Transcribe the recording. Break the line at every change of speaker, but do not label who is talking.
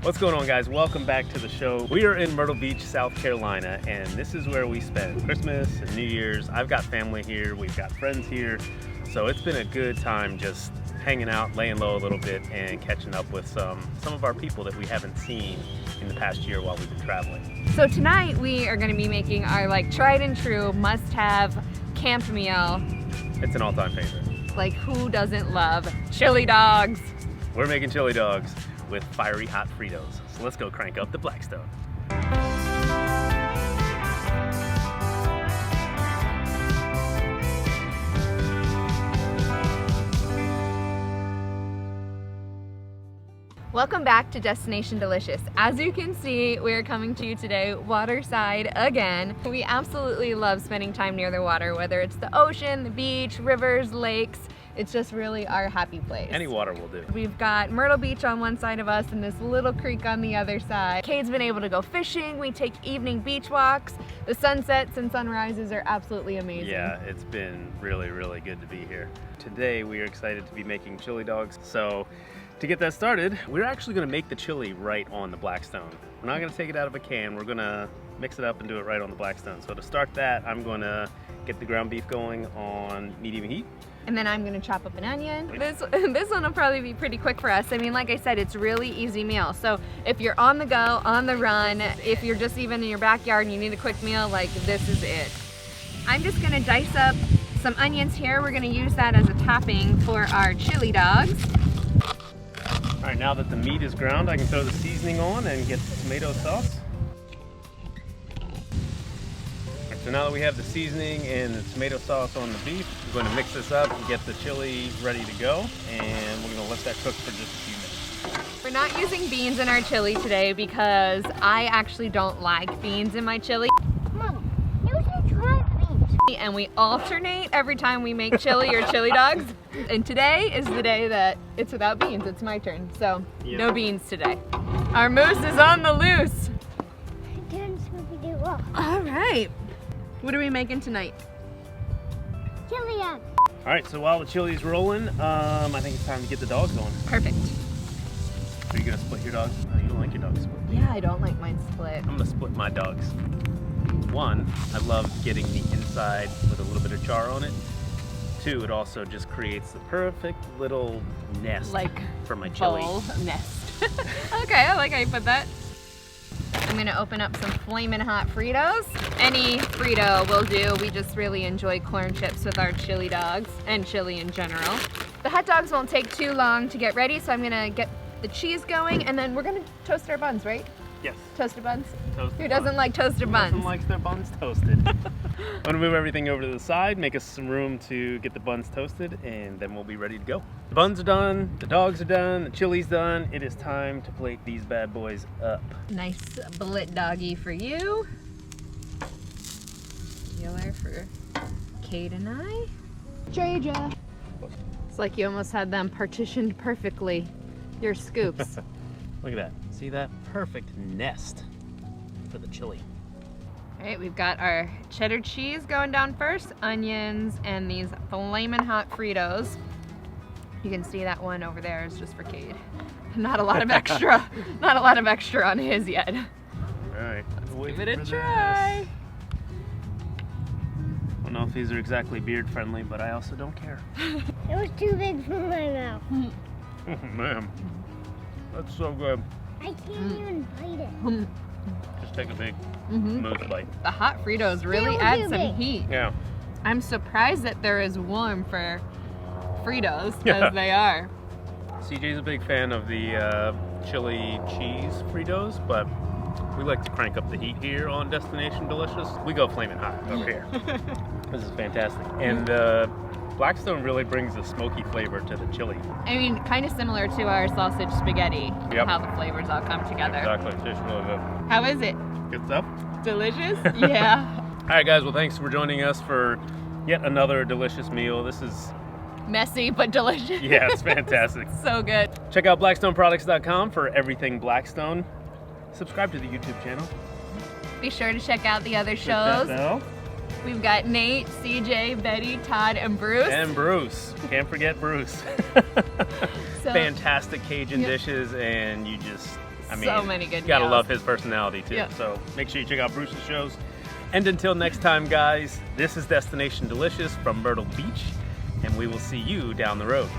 What's going on, guys? Welcome back to the show. We are in Myrtle Beach, South Carolina, and this is where we spend Christmas and New Year's. I've got family here, we've got friends here, so it's been a good time just hanging out, laying low a little bit, and catching up with some of our people that we haven't seen in the past year while we've been traveling.
So tonight we are going to be making our tried and true must-have camp meal.
It's an all-time favorite.
Like, who doesn't love chili dogs?
We're making chili dogs with fiery hot Fritos. So let's go crank up the Blackstone.
Welcome back to Destination Delicious. As you can see, we're coming to you today waterside again. We absolutely love spending time near the water, whether it's the ocean, the beach, rivers, lakes. It's just really our happy place.
Any water will do.
We've got Myrtle Beach on one side of us and this little creek on the other side. Cade's been able to go fishing. We take evening beach walks. The sunsets and sunrises are absolutely amazing.
Yeah, it's been really, really good to be here. Today we are excited to be making chili dogs. So to get that started, we're actually gonna make the chili right on the Blackstone. We're not gonna take it out of a can. We're gonna mix it up and do it right on the Blackstone. So to start that, I'm gonna get the ground beef going on medium heat.
And then I'm gonna chop up an onion. This one will probably be pretty quick for us. I mean, like I said, it's really easy meal. So if you're on the go, on the run, if you're just even in your backyard and you need a quick meal, like, this is it. I'm just gonna dice up some onions here. We're gonna use that as a topping for our chili dogs.
All right, now that the meat is ground, I can throw the seasoning on and get the tomato sauce. So now that we have the seasoning and the tomato sauce on the beef, we're going to mix this up and get the chili ready to go, and we're going to let that cook for just a few minutes.
We're not using beans in our chili today because I actually don't like beans in my chili.
Mom, you should try beans.
And we alternate every time we make chili or chili dogs. And today is the day that it's without beans. It's my turn, so no beans today. Our moose is on the loose. All right. What are we making tonight?
Chili dogs.
All right, so while the chili's rolling, I think it's time to get the dogs on.
Perfect.
Are you gonna split your dogs? Oh, you don't like your dogs split.
Yeah, I don't like mine split.
I'm gonna split my dogs. One, I love getting the inside with a little bit of char on it. Two, it also just creates the perfect little nest for my chili.
Bowl nest. Okay, I like how you put that. I'm gonna open up some flamin' hot Fritos. Any Frito will do. We just really enjoy corn chips with our chili dogs and chili in general. The hot dogs won't take too long to get ready, so I'm gonna get the cheese going, and then we're gonna toast our buns, right?
Yes.
Toasted buns?
Toasted
Who doesn't like toasted buns?
Who doesn't like their buns toasted? I'm gonna move everything over to the side, make us some room to get the buns toasted, and then we'll be ready to go. The buns are done, the dogs are done, the chili's done. It is time to plate these bad boys up.
Nice bullet doggy for you. Regular for Kate and I. Treja. It's like you almost had them partitioned perfectly. Your scoops.
Look at that. See that? Perfect nest for the chili.
All right, we've got our cheddar cheese going down first, onions, and these flamin' hot Fritos. You can see that one over there is just for Cade. Not a lot of extra, not a lot of extra on his yet.
All right,
Give it a try.
I don't know if these are exactly beard friendly, but I also don't care.
It was too big for my mouth.
Oh man, that's so good.
I can't even bite it.
Just take a big moose bite.
The hot Fritos really
Too
add some
big.
heat.
Yeah.
I'm surprised that they're as warm for Fritos as they are.
CJ's a big fan of the chili cheese Fritos, but we like to crank up the heat here on Destination Delicious. We go flaming hot over here. This is fantastic. And Blackstone really brings a smoky flavor to the chili.
I mean, kind of similar to our sausage spaghetti, how the flavors all come together.
Exactly, it tastes really good.
How is it?
Good stuff?
Delicious? Yeah.
All right, guys, well, thanks for joining us for yet another delicious meal. This is...
Messy, but delicious.
Yeah, it's fantastic.
So good.
Check out blackstoneproducts.com for everything Blackstone. Subscribe to the YouTube channel.
Be sure to check out the other
Hit that
shows.
bell.
We've got Nate, CJ, Betty, Todd, and Bruce.
And Bruce. Can't forget Bruce.
So-
Fantastic Cajun dishes, and you just I mean,
so many good
you gotta
meals.
love his personality too.
Yeah.
So make sure you check out Bruce's shows. And until next time, guys, this is Destination Delicious from Myrtle Beach, and we will see you down the road.